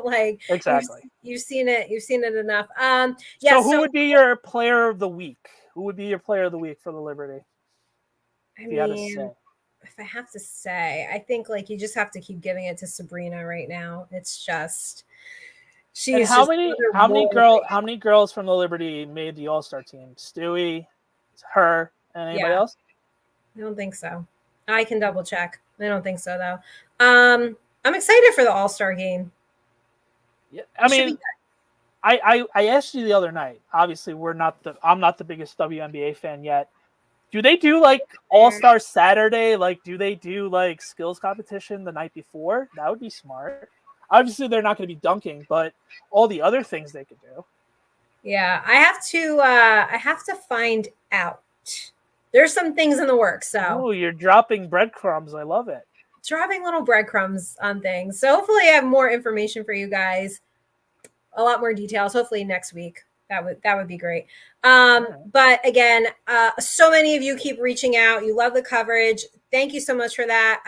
Like exactly. you've seen it. You've seen it enough. Yeah. So who would be your player of the week? Who would be your player of the week for the Liberty? I If you had to mean, say. if I have to say, I think like you just have to keep giving it to Sabrina right now. It's just And she's just how many girls from the Liberty made the All-Star team? Stewie, her, and anybody else? I don't think so. I can double check. I don't think so though. I'm excited for the All-Star game. Yeah, I mean, I asked you the other night. Obviously, I'm not the biggest WNBA fan yet. Do they do like All-Star Saturday? Like, do they do like skills competition the night before? That would be smart. Obviously, they're not going to be dunking, but all the other things they could do. Yeah, I have to find out. There's some things in the works. So oh, you're dropping breadcrumbs. I love it. Dropping little breadcrumbs on things. So hopefully I have more information for you guys. A lot more details. Hopefully next week. That would be great. But again, so many of you keep reaching out. You love the coverage. Thank you so much for that.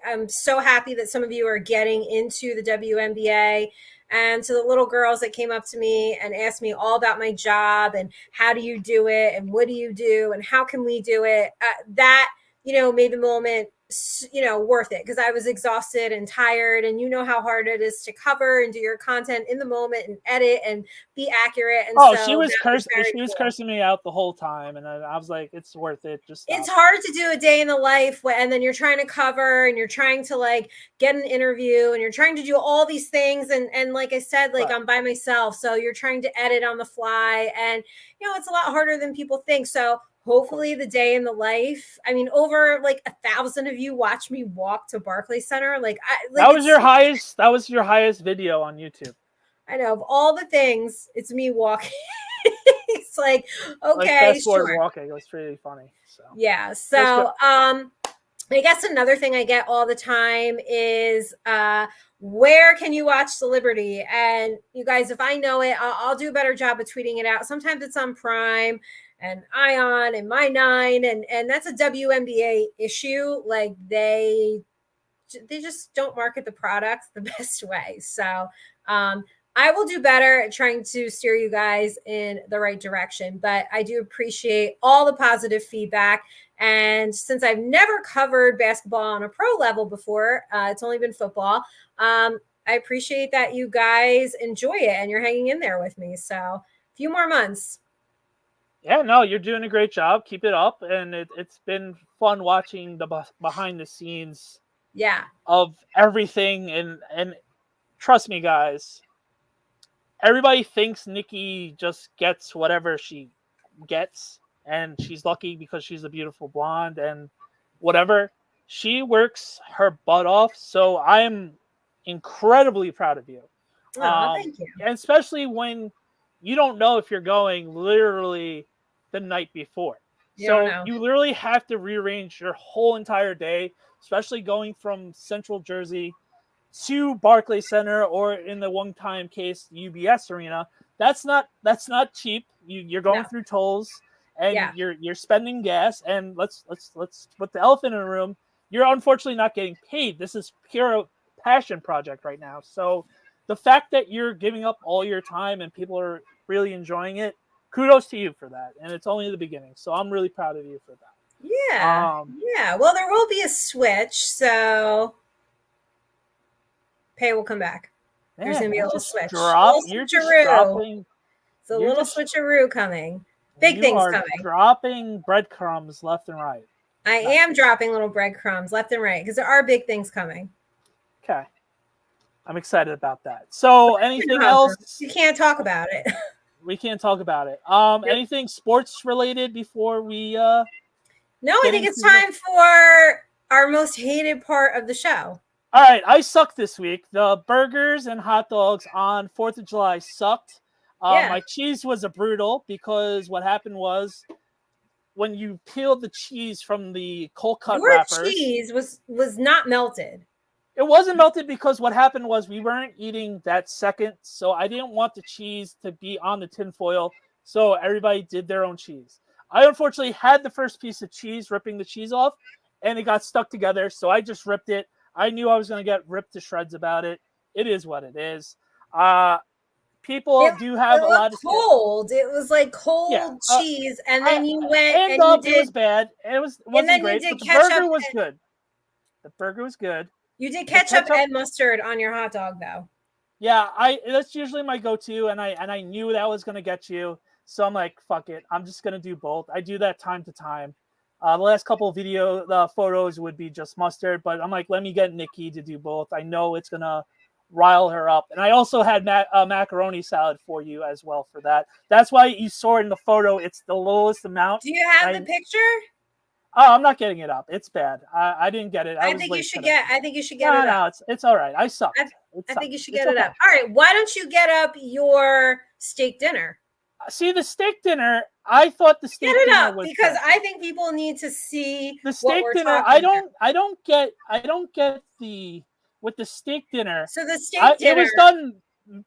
I'm so happy that some of you are getting into the WNBA. And to the little girls that came up to me and asked me all about my job and how do you do it and what do you do and how can we do it, that made the moment worth it, because I was exhausted and tired, and you know how hard it is to cover and do your content in the moment and edit and be accurate. And she was cursing me out the whole time, and I was like, it's worth it. Just stop. It's hard to do a day in the life, and then you're trying to cover and you're trying to like get an interview and you're trying to do all these things, and like I said, like I'm by myself, so you're trying to edit on the fly, and it's a lot harder than people think. So hopefully the day in the life. I mean, over like 1,000 of you watch me walk to Barclays Center. That was your highest video on YouTube. I know, of all the things, it's me walking. It's like, okay, fast forward walking. It was pretty funny. So yeah. So I guess another thing I get all the time is where can you watch the Liberty? And you guys, if I know it, I'll do a better job of tweeting it out. Sometimes it's on Prime and Ion and My Nine, and that's a WNBA issue. Like they just don't market the products the best way. So I will do better at trying to steer you guys in the right direction. But I do appreciate all the positive feedback. And since I've never covered basketball on a pro level before, it's only been football. I appreciate that you guys enjoy it and you're hanging in there with me. So a few more months. Yeah, no, you're doing a great job. Keep it up. And it's been fun watching the behind the scenes of everything. And trust me, guys, everybody thinks Nikki just gets whatever she gets. And she's lucky because she's a beautiful blonde and whatever. She works her butt off. So I'm incredibly proud of you. Thank you. And especially when you don't know if you're going literally the night before. So you literally have to rearrange your whole entire day, especially going from Central Jersey to Barclays Center, or in the one-time case, UBS Arena. That's not cheap. You're going through tolls, and you're spending gas. And let's put the elephant in the room. You're unfortunately not getting paid. This is pure passion project right now. So the fact that you're giving up all your time and people are really enjoying it, kudos to you for that. And it's only the beginning. So I'm really proud of you for that. Yeah. Well, there will be a switch. So pay will come back. There's going to be a little switch. Switcheroo. It's a little switcheroo coming. Big things coming. Dropping breadcrumbs left and right. I am dropping little breadcrumbs left and right because there are big things coming. Okay. I'm excited about that. So anything else? You can't talk about it. We can't talk about it. Anything sports related before we No, I think it's time for our most hated part of the show. All right, I sucked this week. The burgers and hot dogs on 4th of July sucked. My cheese was a brutal because what happened was when you peeled the cheese from the cold cut wrappers, your cheese was not melted. It wasn't melted because what happened was we weren't eating that second, so I didn't want the cheese to be on the tinfoil So everybody did their own cheese. I unfortunately had the first piece of cheese, ripping the cheese off, and it got stuck together. So I just ripped it. I knew I was going to get ripped to shreds about it. It is what it is. People do have a lot of cold. It was like cold cheese, and then you went and you did. It was bad. It wasn't great. But the burger was good. The burger was good. You did ketchup and mustard on your hot dog, though. Yeah, that's usually my go-to, and I knew that was gonna get you, so I'm like, fuck it, I'm just gonna do both. I do that time to time. The last couple of photos would be just mustard, but I'm like, let me get Nikki to do both. I know it's gonna rile her up, and I also had macaroni salad for you as well for that. That's why you saw it in the photo. It's the lowest amount. Do you have the picture? Oh, I'm not getting it up. It's bad. I didn't get it. I think you should get it up. No, it's all right. I suck. I think you should get it up. All right. Why don't you get up your steak dinner? See, the steak dinner, I thought the steak dinner was because bad. I think people need to see the steak dinner. I don't get the with the steak dinner. So the steak dinner, it was done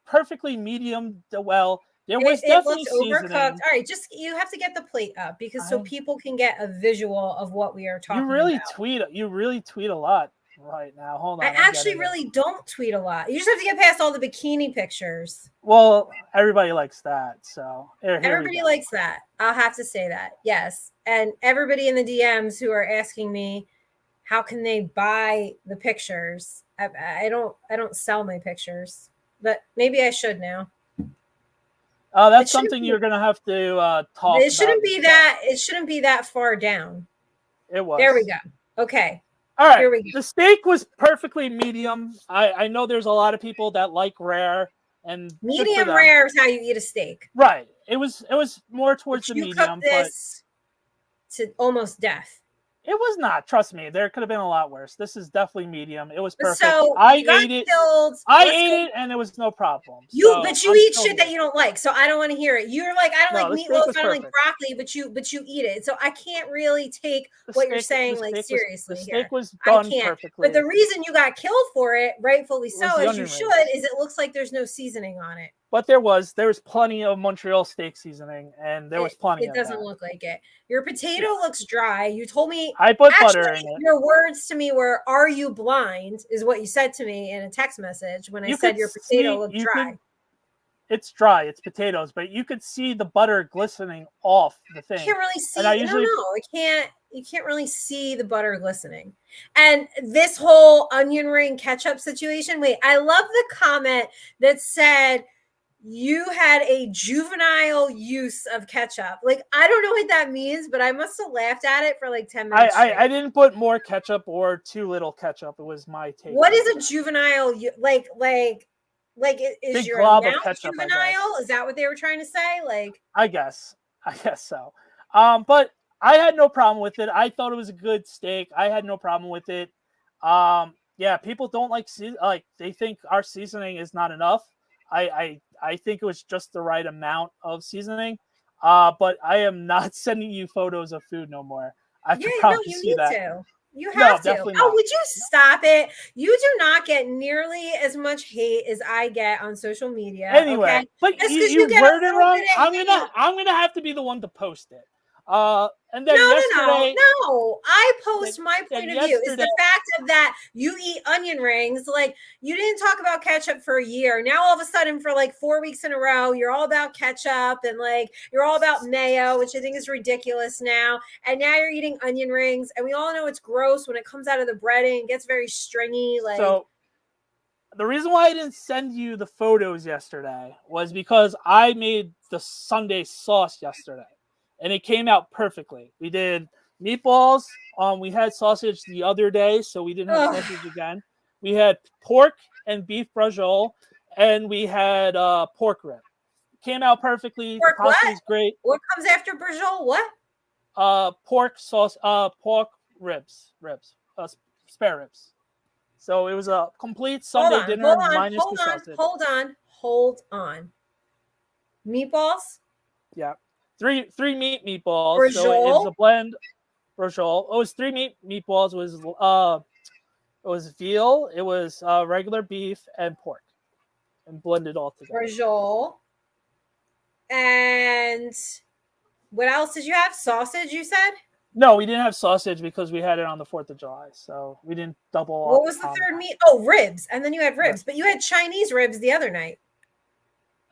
perfectly medium well. There was definitely seasoning. Overcooked. All right, you have to get the plate up because so people can get a visual of what we are talking about. You really tweet a lot right now. Hold on. I actually really don't tweet a lot. You just have to get past all the bikini pictures. Well, everybody likes that. So everybody likes that. I'll have to say that. Yes. And everybody in the DMs who are asking me, how can they buy the pictures? I don't sell my pictures, but maybe I should now. That's something you're gonna have to talk about. It shouldn't be that far down. It was. There we go. Okay. All right. Here we go. The steak was perfectly medium. I know there's a lot of people that like rare, and medium rare is how you eat a steak. Right. It was more towards the medium. Cooked this to almost death. It was not. Trust me, there could have been a lot worse. This is definitely medium. It was perfect. So I ate it. I ate it, and it was no problem. But you eat shit that you don't like, so I don't want to hear it. You're like, I don't like meatloaf, I don't like broccoli, but you eat it. So I can't really take what you're saying like seriously. The steak was done perfectly. But the reason you got killed for it, rightfully so, as you should, is it looks like there's no seasoning on it. But there was plenty of Montreal steak seasoning, and there was plenty. It doesn't look like it. Your potato looks dry. You told me I put butter in it. Your words to me were, "Are you blind?" is what you said to me in a text message when I said your potato looked dry. It's dry. It's potatoes, but you could see the butter glistening off the thing. You can't really see. I don't know. You can't really see the butter glistening. And this whole onion ring ketchup situation. Wait, I love the comment that said, you had a juvenile use of ketchup. Like, I don't know what that means, but I must have laughed at it for like 10 minutes. I didn't put more ketchup or too little ketchup. It was my take. What is a juvenile? Like is your mouth juvenile? Is that what they were trying to say? Like, I guess so. But I had no problem with it. I thought it was a good steak. I had no problem with it. Yeah, people don't like they think our seasoning is not enough. I think it was just the right amount of seasoning. But I am not sending you photos of food no more. I can promise you that. You have to. Would you stop it? You do not get nearly as much hate as I get on social media. Anyway, okay? But you word it wrong. I'm gonna have to be the one to post it. And then no. I post my point of view. It's the fact of that you eat onion rings. Like, you didn't talk about ketchup for a year. Now all of a sudden, for like 4 weeks in a row, you're all about ketchup and like you're all about mayo, which I think is ridiculous now. And now you're eating onion rings, and we all know it's gross when it comes out of the breading. It gets very stringy. Like, so the reason why I didn't send you the photos yesterday was because I made the Sunday sauce yesterday. And it came out perfectly. We did meatballs. We had sausage the other day, so we didn't have sausage again. We had pork and beef braciole, and we had pork rib. Came out perfectly. Pork the pasta is great. What comes after braciole? What? Pork sauce. Pork ribs. Spare ribs. So it was a complete Sunday dinner minus the sausage. Hold on. Meatballs? Yeah. Three meat meatballs. Braciole? So it was a blend. Braciole. It was 3 meat meatballs. It was veal. It was regular beef and pork, and blended all together. Braciole. And And what else did you have? Sausage, you said? No, we didn't have sausage because we had it on the 4th of July. So we didn't double up. What was the third meat? Oh, ribs. And then you had ribs. But you had Chinese ribs the other night.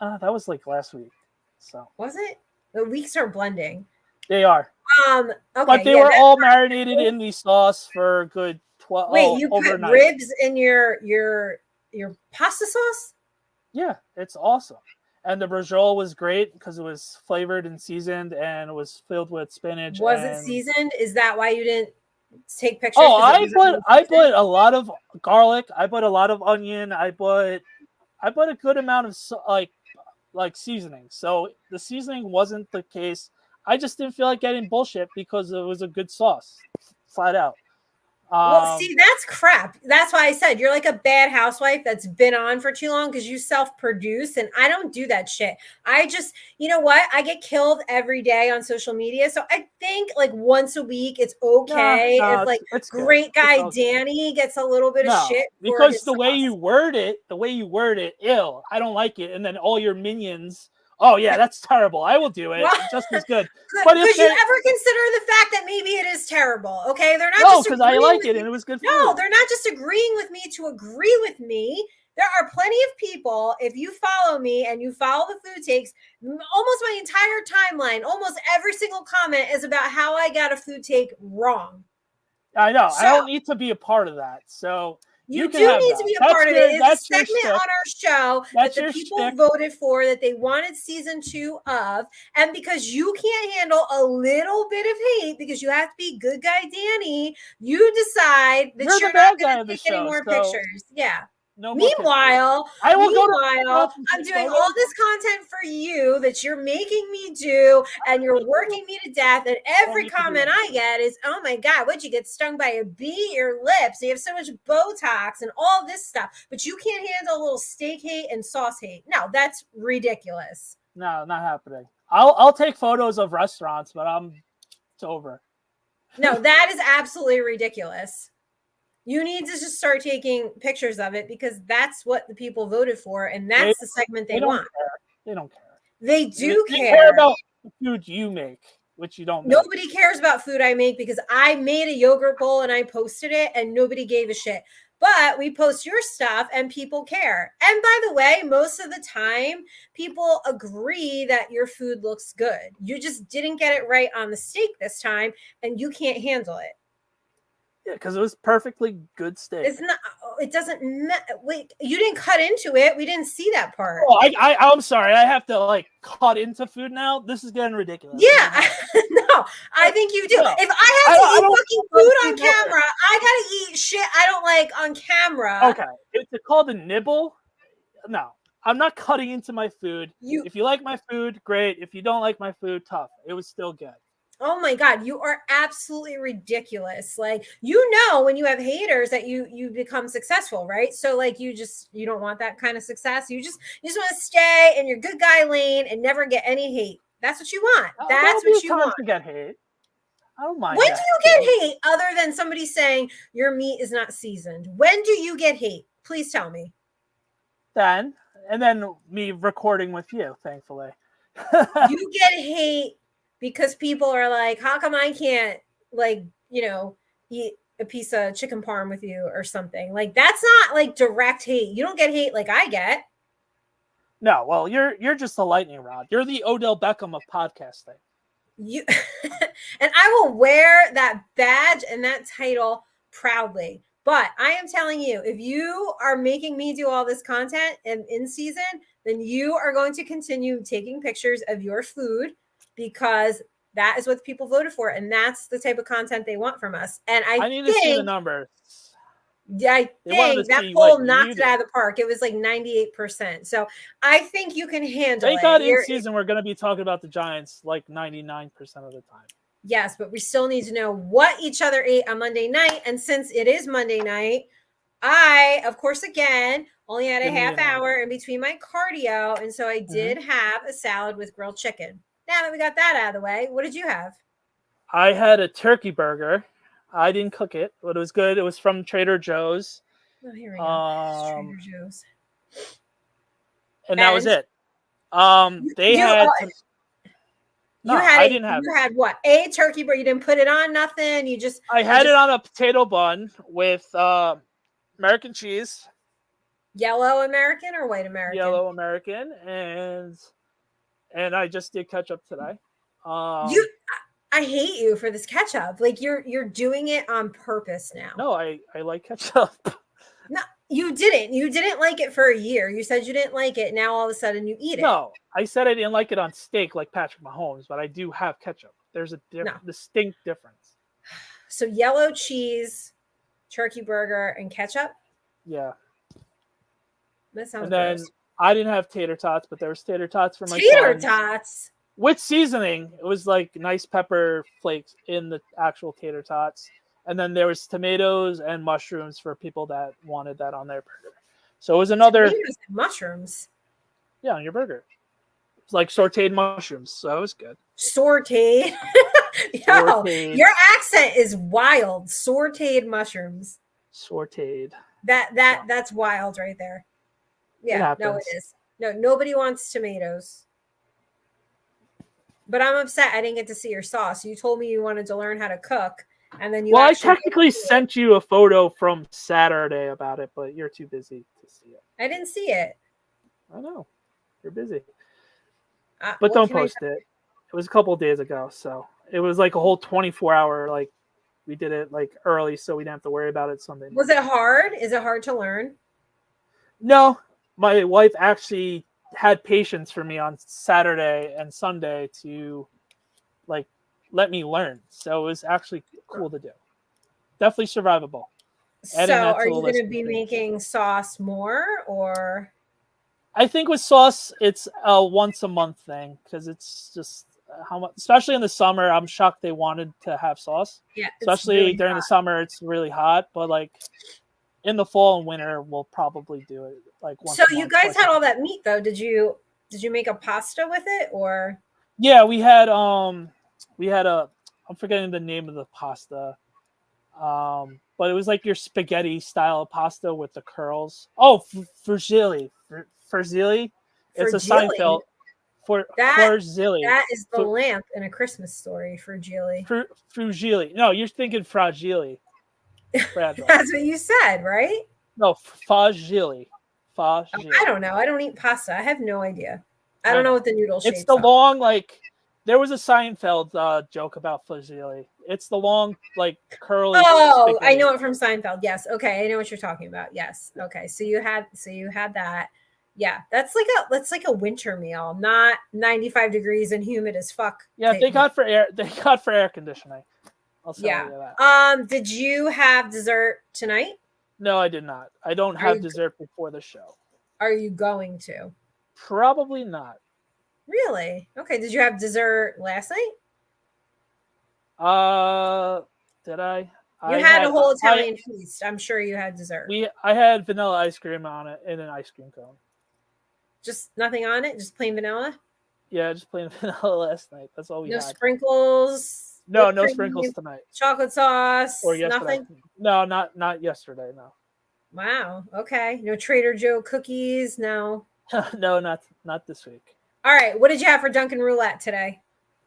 That was like last week. So was it? The weeks are blending. They are. Okay, but they were all marinated in the sauce for a good 12. Wait, you overnight. put ribs in your pasta sauce? Yeah, it's awesome. And the brajol was great because it was flavored and seasoned and it was filled with spinach. Was it seasoned? Is that why you didn't take pictures? Oh, I put a lot of garlic. I put a lot of onion. I put a good amount of like seasoning. So the seasoning wasn't the case. I just didn't feel like getting bullshit because it was a good sauce, flat out. Well, see, that's crap. That's why I said you're like a bad housewife that's been on for too long because you self-produce, and I don't do that shit. I just, you know what? I get killed every day on social media, so I think like once a week it's okay if like it's great guy Danny gets a little bit of shit because the way you word it, ill. I don't like it, and then all your minions. Oh yeah, that's terrible. I will do it just as good. But could you ever consider the fact that maybe it is terrible? Okay, they're not. No, because I like it and it was good. No, they're not just agreeing with me to agree with me. There are plenty of people. If you follow me and you follow the food takes, almost my entire timeline, almost every single comment is about how I got a food take wrong. I know. So, I don't need to be a part of that. So. You do need to be a part of it. It's a segment on our show that the people voted for, that they wanted season 2 of. And because you can't handle a little bit of hate, because you have to be good guy Danny, you decide that you're not going to take any more pictures. Yeah. No Meanwhile, I'm doing all this content for you that you're making me do, and you're working me to death. And every comment I get is, "Oh my God, what'd you get stung by a bee? Your lips? You have so much Botox and all this stuff, but you can't handle a little steak hate and sauce hate." No, that's ridiculous. No, not happening. I'll take photos of restaurants, but it's over. No, that is absolutely ridiculous. You need to just start taking pictures of it because that's what the people voted for, and that's the segment they want. They don't care. They do care. They care about the food you make, which you don't. Nobody cares about food I make because I made a yogurt bowl and I posted it, and nobody gave a shit. But we post your stuff and people care. And by the way, most of the time, people agree that your food looks good. You just didn't get it right on the steak this time, and you can't handle it. Yeah, because it was perfectly good steak. It's not. It doesn't. Wait, you didn't cut into it. We didn't see that part. Oh, I'm sorry. I have to like cut into food now. This is getting ridiculous. Yeah, no, I think you do. No. If I have to eat fucking food on camera, I gotta eat shit I don't like on camera. Okay, it's called a nibble. No, I'm not cutting into my food. If you like my food, great. If you don't like my food, tough. It was still good. Oh my God, you are absolutely ridiculous. Like, you know, when you have haters that you become successful, right? So like you don't want that kind of success. You just want to stay in your good guy lane and never get any hate. That's what you want. That's what you want. To get hate. I don't mind. When do you get hate other than somebody saying your meat is not seasoned? When do you get hate? Please tell me. And then me recording with you, thankfully. You get hate because people are like, how come I can't, like, you know, eat a piece of chicken parm with you or something? Like, that's not like direct hate. You don't get hate like I get. No, well, you're just a lightning rod. You're the Odell Beckham of podcasting. You and I will wear that badge and that title proudly. But I am telling you, if you are making me do all this content and in season, then you are going to continue taking pictures of your food, because that is what people voted for, and that's the type of content they want from us. And I need to see the numbers. I think that poll knocked it out of the park. It was like 98%. So I think you can handle it. Thank God in season we're going to be talking about the Giants like 99% of the time. Yes, but we still need to know what each other ate on Monday night. And since it is Monday night, I, of course, again, only had a half hour in between my cardio. And so I did have a salad with grilled chicken. Now that we got that out of the way, what did you have? I had a turkey burger. I didn't cook it, but it was good. It was from Trader Joe's. Oh, here we go. Trader Joe's. And that was it. No, You had I it. didn't have You it. had what? A turkey, but you didn't put it on nothing. I had it on a potato bun with American cheese, yellow American or white American. yellow American, and I just did ketchup today. I hate you for this ketchup. Like you're doing it on purpose now. No, I like ketchup. No, you didn't. You didn't like it for a year. You said you didn't like it. Now all of a sudden you eat it. No, I said I didn't like it on steak like Patrick Mahomes, but I do have ketchup. There's a distinct difference. So yellow cheese, turkey burger, and ketchup? Yeah. That sounds And then gross. I didn't have tater tots, but there was tater tots for my Tater son. tots? With seasoning. It was like nice pepper flakes in the actual tater tots. And then there was tomatoes and mushrooms for people that wanted that on their burger. So it was another... Tomatoes and mushrooms? Yeah, on your burger. It's like sauteed mushrooms, so it was good. Sauteed? Yo, your accent is wild. Sauteed mushrooms. Sauteed. That's wild right there. Yeah, no, it is. No, nobody wants tomatoes. But I'm upset I didn't get to see your sauce. You told me you wanted to learn how to cook, and then you. Well, I technically sent you a photo from Saturday about it, but you're too busy to see it. I didn't see it. I know. You're busy. But don't post it. It was a couple of days ago, so it was like a whole 24-hour, like, we did it like early so we didn't have to worry about it Sunday. Was it hard? Is it hard to learn? No. My wife actually had patience for me on Saturday and Sunday to like let me learn. So it was actually cool to do. Definitely survivable. So are you going to be making sauce more or? I think with sauce, it's a once a month thing because it's just how much, especially in the summer. I'm shocked they wanted to have sauce. Yeah, especially really during the summer, it's really hot. But like in the fall and winter, we'll probably do it like once. So you guys had all that meat though. Did you make a pasta with it or? Yeah, we had I'm forgetting the name of the pasta. But it was like your spaghetti style pasta with the curls. Oh, fusilli. Fusilli. It's a Seinfeld. Fusilli. That is the lamp in A Christmas Story. Fusilli. Fusilli. No, you're thinking fragile. That's what you said, right? No, fusilli. I don't know. I don't eat pasta. I have no idea. I don't know what the noodle shapes. It's the long like. There was a Seinfeld joke about fusilli. It's the long, like curly. Oh, spaghetti. I know it from Seinfeld. Yes. Okay, I know what you're talking about. Yes. Okay. So you had that. Yeah, that's like a winter meal, not 95 degrees and humid as fuck. Yeah, they got for air conditioning. I'll tell you that. Did you have dessert tonight? No, I did not. I don't have dessert before the show. Are you going to? Probably not. Really? Okay. Did you have dessert last night? Did I? You had a whole Italian feast. I'm sure you had dessert. I had vanilla ice cream on it in an ice cream cone. Just nothing on it? Just plain vanilla? Yeah, just plain vanilla last night. That's all we had. No sprinkles? No sprinkles tonight. Chocolate sauce? Or yesterday. Nothing? No, not yesterday, no. Wow. Okay. No Trader Joe cookies? No. No, not this week. All right. What did you have for Dunkin' Roulette today?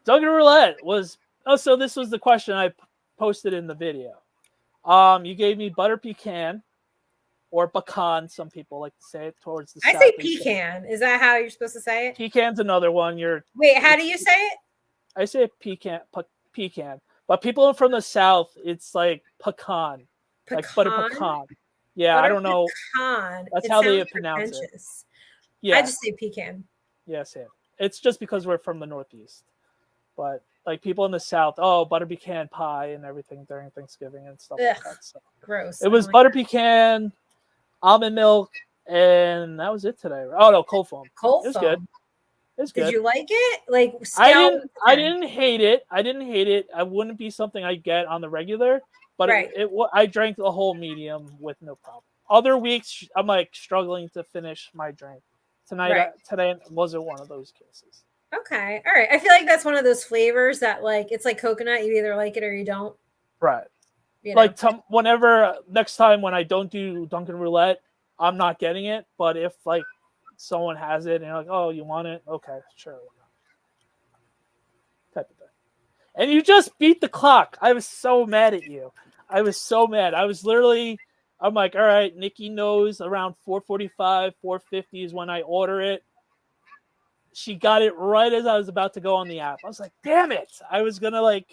Dunkin' Roulette was... Oh, so this was the question I posted in the video. You gave me butter pecan or pecan. Some people like to say it towards the south. I say pecan. Is that how you're supposed to say it? Pecan's another one. Wait, how do you say it? I say pecan. But people from the south, it's like pecan. Like butter pecan. Yeah, butter I don't know. Pecan. That's how they pronounce it. Yeah. I just say pecan. Yeah, same. It's just because we're from the Northeast. But like people in the South, butter pecan pie and everything during Thanksgiving and stuff like that. So gross. It was butter pecan, almond milk, and that was it today. Oh no, cold foam. Cold foam. Good. It's good. Did you like it? Like I didn't hate it. I wouldn't be something I get on the regular, but I drank the whole medium with no problem. Other weeks I'm like struggling to finish my drink. Today wasn't one of those cases. Okay. All right. I feel like that's one of those flavors that like, it's like coconut. You either like it or you don't. Right. Like whenever next time when I don't do Dunkin' Roulette, I'm not getting it. But if like someone has it and you're like, oh, you want it? Okay, sure. type of thing. And you just beat the clock. I was so mad at you. I was so mad. I'm like, all right, Nikki knows around 4:45, 4:50 is when I order it. She got it right as I was about to go on the app. I was like, damn it. I was going to like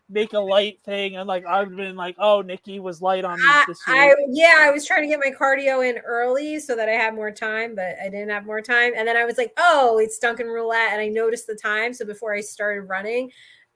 make a light thing. And like, I've been like, oh, Nikki was light on me this week. I was trying to get my cardio in early so that I had more time, but I didn't have more time. And then I was like, oh, it's Dunkin' Roulette. And I noticed the time. So before I started running,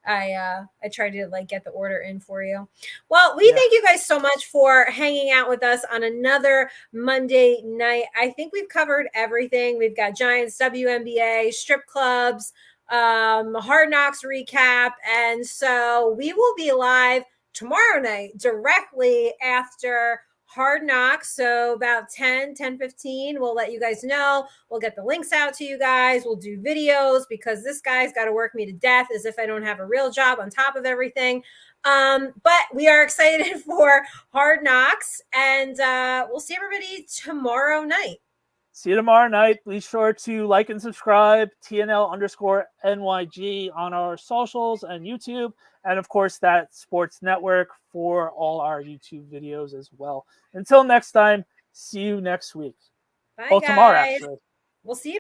I tried to like get the order in for you. Well, we thank you guys so much for hanging out with us on another Monday night. I think we've covered everything. We've got Giants, WNBA, strip clubs, Hard Knocks recap. And so we will be live tomorrow night directly after Hard Knocks. So about 10:15, we'll let you guys know. We'll get the links out to you guys. We'll do videos because this guy's got to work me to death as if I don't have a real job on top of everything. But we are excited for Hard Knocks, and we'll see everybody tomorrow night. See you tomorrow night. Be sure to like and subscribe, TNL_NYG on our socials and YouTube. And of course, that sports network for all our YouTube videos as well. Until next time, see you next week. Bye, guys. Tomorrow, actually. We'll see you.